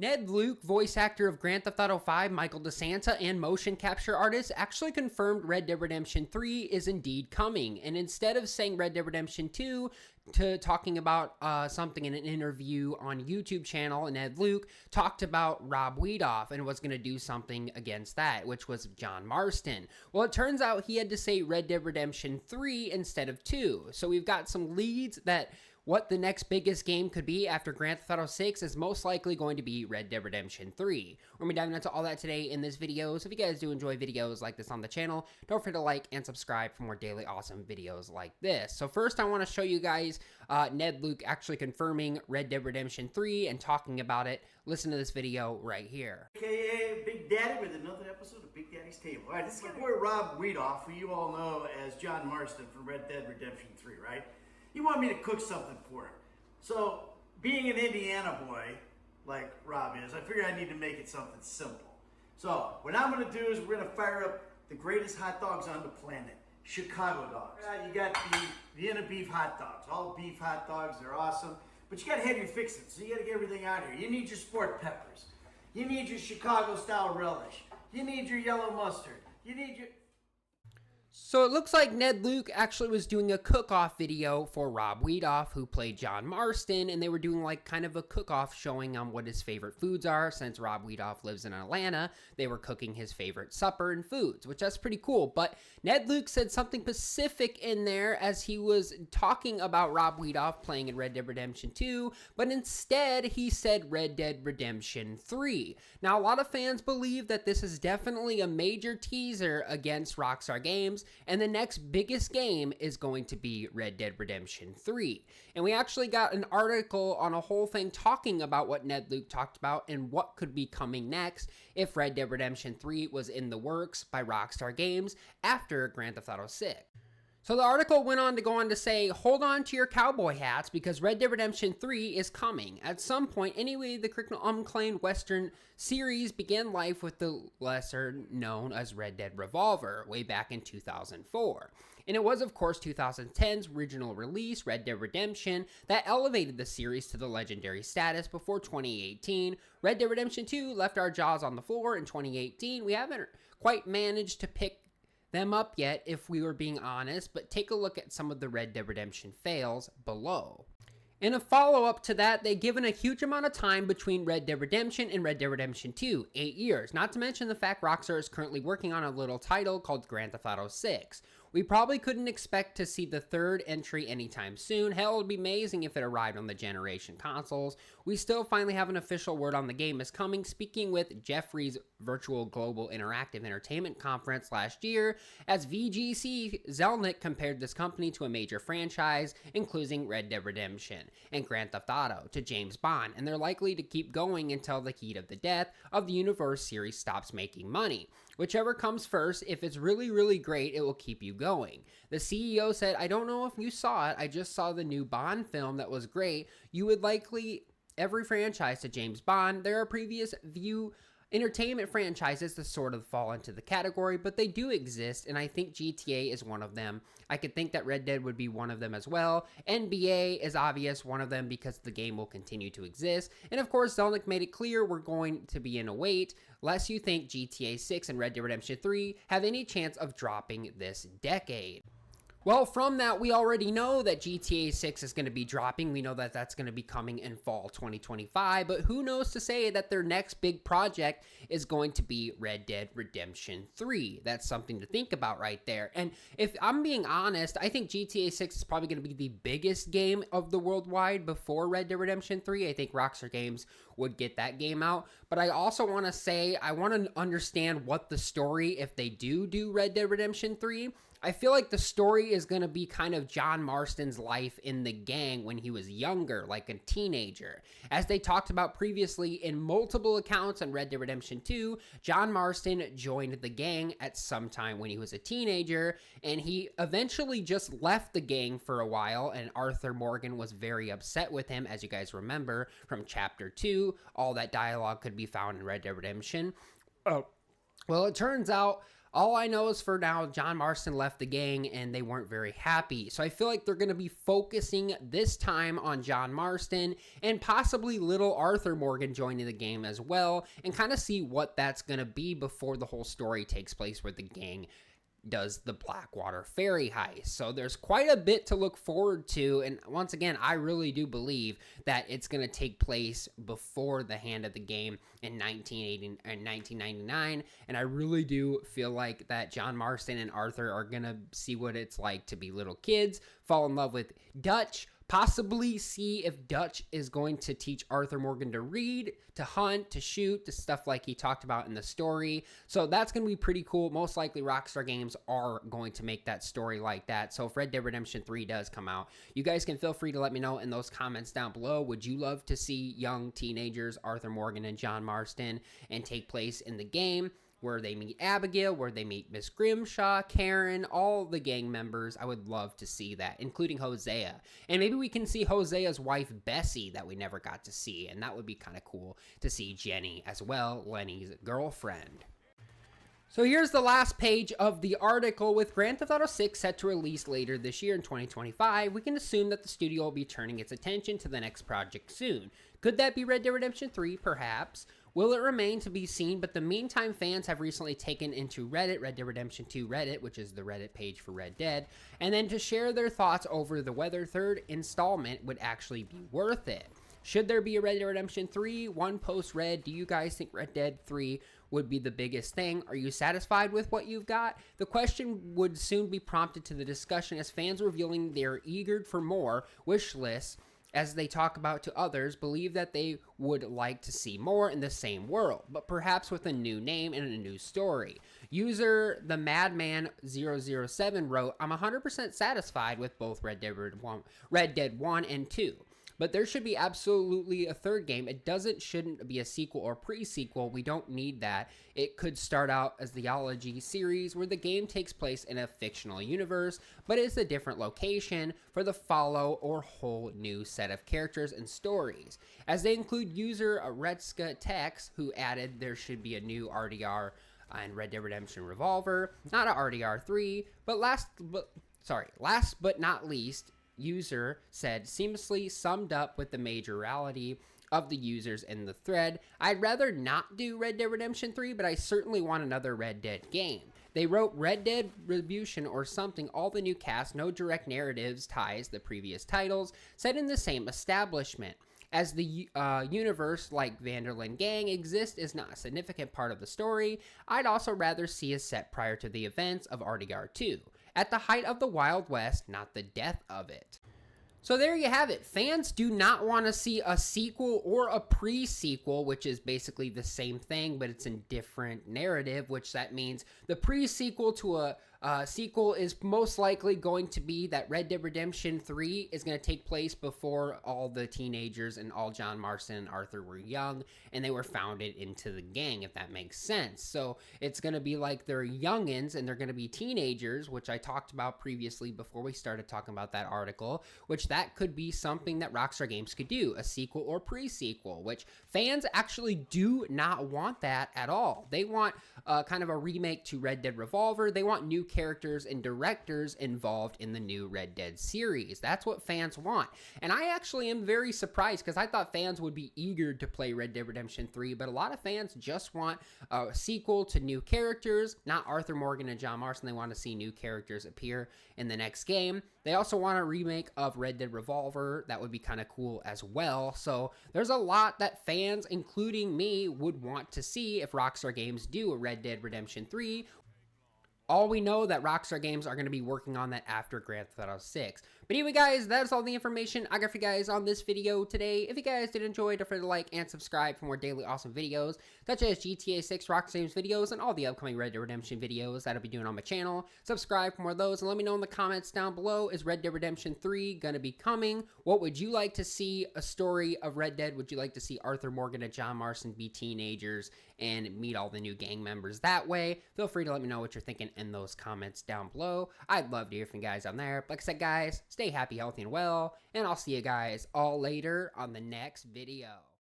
Ned Luke, voice actor of Grand Theft Auto 5, Michael DeSanta, and motion capture artist, actually confirmed Red Dead Redemption 3 is indeed coming. And instead of saying Red Dead Redemption 2 to talking about something in an interview on YouTube channel, Ned Luke talked about Rob Wiedoff and was going to do something against that, which was John Marston. Well, it turns out he had to say Red Dead Redemption 3 instead of 2. So we've got some leads that what the next biggest game could be after Grand Theft Auto 6 is most likely going to be Red Dead Redemption 3. We're going to be diving into all that today in this video, so if you guys do enjoy videos like this on the channel, don't forget to like and subscribe for more daily awesome videos like this. So first I want to show you guys Ned Luke actually confirming Red Dead Redemption 3 and talking about it. Listen to this video right here. AKA Big Daddy with another episode of Big Daddy's Table. Alright, this is my boy Rob Wiedoff, who you all know as John Marston from Red Dead Redemption 3, right? He wanted me to cook something for him. So, being an Indiana boy, like Rob is, I figured I need to make it something simple. So, what I'm going to do is we're going to fire up the greatest hot dogs on the planet, Chicago dogs. You got the Vienna beef hot dogs, all beef hot dogs, they're awesome. But you got to have your fixings, so you got to get everything out here. You need your sport peppers. You need your Chicago style relish. You need your yellow mustard. You need your... So it looks like Ned Luke actually was doing a cook-off video for Rob Wiedoff, who played John Marston, and they were doing like kind of a cook-off showing what his favorite foods are. Since Rob Wiedoff lives in Atlanta, they were cooking his favorite supper and foods, which that's pretty cool. But Ned Luke said something specific in there as he was talking about Rob Wiedoff playing in Red Dead Redemption 2, but instead he said Red Dead Redemption 3. Now, a lot of fans believe that this is definitely a major teaser against Rockstar Games, and the next biggest game is going to be Red Dead Redemption 3. And we actually got an article on a whole thing talking about what Ned Luke talked about and what could be coming next if Red Dead Redemption 3 was in the works by Rockstar Games after Grand Theft Auto 6. So the article went on to go on to say, hold on to your cowboy hats because Red Dead Redemption 3 is coming. At some point, anyway, the unclaimed Western series began life with the lesser known as Red Dead Revolver way back in 2004. And it was, of course, 2010's original release, Red Dead Redemption, that elevated the series to the legendary status before 2018. Red Dead Redemption 2 left our jaws on the floor in 2018. We haven't quite managed to pick them up yet, if we were being honest, but take a look at some of the Red Dead Redemption fails below. In a follow-up to that, they've given a huge amount of time between Red Dead Redemption and Red Dead Redemption 2, 8 years, not to mention the fact Rockstar is currently working on a little title called Grand Theft Auto 6. We probably couldn't expect to see the third entry anytime soon. Hell, it would be amazing if it arrived on the generation consoles. We still finally have an official word on the game is coming, speaking with Jeffrey's Virtual Global Interactive Entertainment Conference last year, as VGC Zelnick compared this company to a major franchise, including Red Dead Redemption and Grand Theft Auto, to James Bond, and they're likely to keep going until the heat of the death of the universe series stops making money. Whichever comes first, if it's really, really great, it will keep you going. The CEO said, I don't know if you saw it, I just saw the new Bond film that was great. You would likely every franchise to James Bond. There are previous entertainment franchises that sort of fall into the category, but they do exist, and I think GTA is one of them. I could think that Red Dead would be one of them as well. NBA is obvious one of them because the game will continue to exist. And of course, Zelnick made it clear we're going to be in a wait, lest you think GTA 6 and Red Dead Redemption 3 have any chance of dropping this decade. Well, from that, we already know that GTA 6 is going to be dropping. We know that that's going to be coming in fall 2025, but who knows to say that their next big project is going to be Red Dead Redemption 3. That's something to think about right there. And if I'm being honest, I think GTA 6 is probably going to be the biggest game of the worldwide before Red Dead Redemption 3. I think Rockstar Games would get that game out, but I also want to say I want to understand what the story, if they do Red Dead Redemption 3, I feel like the story is going to be kind of John Marston's life in the gang when he was younger, like a teenager. As they talked about previously in multiple accounts on Red Dead Redemption 2, John Marston joined the gang at some time when he was a teenager, and he eventually just left the gang for a while, and Arthur Morgan was very upset with him, as you guys remember from Chapter 2. All that dialogue could be found in Red Dead Redemption. Well, it turns out All I know is for now, John Marston left the gang and they weren't very happy. So I feel like they're going to be focusing this time on John Marston and possibly little Arthur Morgan joining the game as well, and kind of see what that's going to be before the whole story takes place where the gang does the Blackwater ferry heist. So there's quite a bit to look forward to, and once again, I really do believe that it's going to take place before the hand of the game in 1980 and 1999, and I really do feel like that John Marston and Arthur are going to see what it's like to be little kids, fall in love with Dutch, possibly see if Dutch is going to teach Arthur Morgan to read, to hunt, to shoot, to stuff like he talked about in the story. So that's going to be pretty cool. Most likely Rockstar Games are going to make that story like that. So if Red Dead Redemption 3 does come out, you guys can feel free to let me know in those comments down below. Would you love to see young teenagers Arthur Morgan and John Marston and take place in the game, where they meet Abigail, where they meet Miss Grimshaw, Karen, all the gang members? I would love to see that, including Hosea. And maybe we can see Hosea's wife, Bessie, that we never got to see, and that would be kind of cool to see Jenny as well, Lenny's girlfriend. So here's the last page of the article. With Grand Theft Auto 6 set to release later this year in 2025, we can assume that the studio will be turning its attention to the next project soon. Could that be Red Dead Redemption 3? Perhaps. Will it remain to be seen? But the meantime, fans have recently taken into Reddit, Red Dead Redemption 2 Reddit, which is the Reddit page for Red Dead, and then to share their thoughts over the whether third installment would actually be worth it. Should there be a Red Dead Redemption 3? One post read, do you guys think Red Dead 3 would be the biggest thing? Are you satisfied with what you've got? The question would soon be prompted to the discussion as fans revealing they're eager for more wish lists, as they talk about to others, believe that they would like to see more in the same world, but perhaps with a new name and a new story. User the Madman 007 wrote, I'm 100% satisfied with both Red Dead 1 and 2. But there should be absolutely a third game. It shouldn't be a sequel or pre-sequel. We don't need that. It could start out as the Ology series where the game takes place in a fictional universe, but it's a different location for the follow or whole new set of characters and stories. As they include user Retska Tex, who added there should be a new RDR and Red Dead Redemption Revolver, not a RDR 3, but last but not least, user said seamlessly summed up with the majority of the users in the thread. I'd rather not do Red Dead Redemption 3, but I certainly want another Red Dead game. They wrote Red Dead Retribution or something, all the new cast, no direct narratives ties the previous titles, set in the same establishment. As the universe, like Vanderlyn Gang, exists is not a significant part of the story, I'd also rather see it set prior to the events of RDR 2. At the height of the Wild West, not the death of it. So there you have it. Fans do not want to see a sequel or a pre-sequel, which is basically the same thing, but it's in different narrative, which that means the pre-sequel to a sequel is most likely going to be that Red Dead Redemption 3 is going to take place before all the teenagers and all John Marston and Arthur were young, and they were founded into the gang, if that makes sense. So it's going to be like they're youngins and they're going to be teenagers, which I talked about previously before we started talking about that article, which that could be something that Rockstar Games could do, a sequel or pre-sequel, which fans actually do not want that at all. They want kind of a remake to Red Dead Revolver. They want new characters and directors involved in the new Red Dead series. That's what fans want. And I actually am very surprised because I thought fans would be eager to play Red Dead Redemption 3, but a lot of fans just want a sequel to new characters, not Arthur Morgan and John Marston. They want to see new characters appear in the next game. They also want a remake of Red Dead Revolver. That would be kind of cool as well. So there's a lot that fans, including me, would want to see if Rockstar Games do a Red Dead Redemption 3. All we know that Rockstar Games are going to be working on that after Grand Theft Auto 6. But anyway, guys, that's all the information I got for you guys on this video today. If you guys did enjoy, don't forget to like and subscribe for more daily awesome videos, such as GTA 6 Rockstar Games videos and all the upcoming Red Dead Redemption videos that I'll be doing on my channel. Subscribe for more of those, and let me know in the comments down below, is Red Dead Redemption 3 going to be coming? What would you like to see a story of Red Dead? Would you like to see Arthur Morgan and John Marston be teenagers and meet all the new gang members that way? Feel free to let me know what you're thinking in those comments down below. I'd love to hear from you guys on there. Like I said, guys, stay happy, healthy, and well, and I'll see you guys all later on the next video.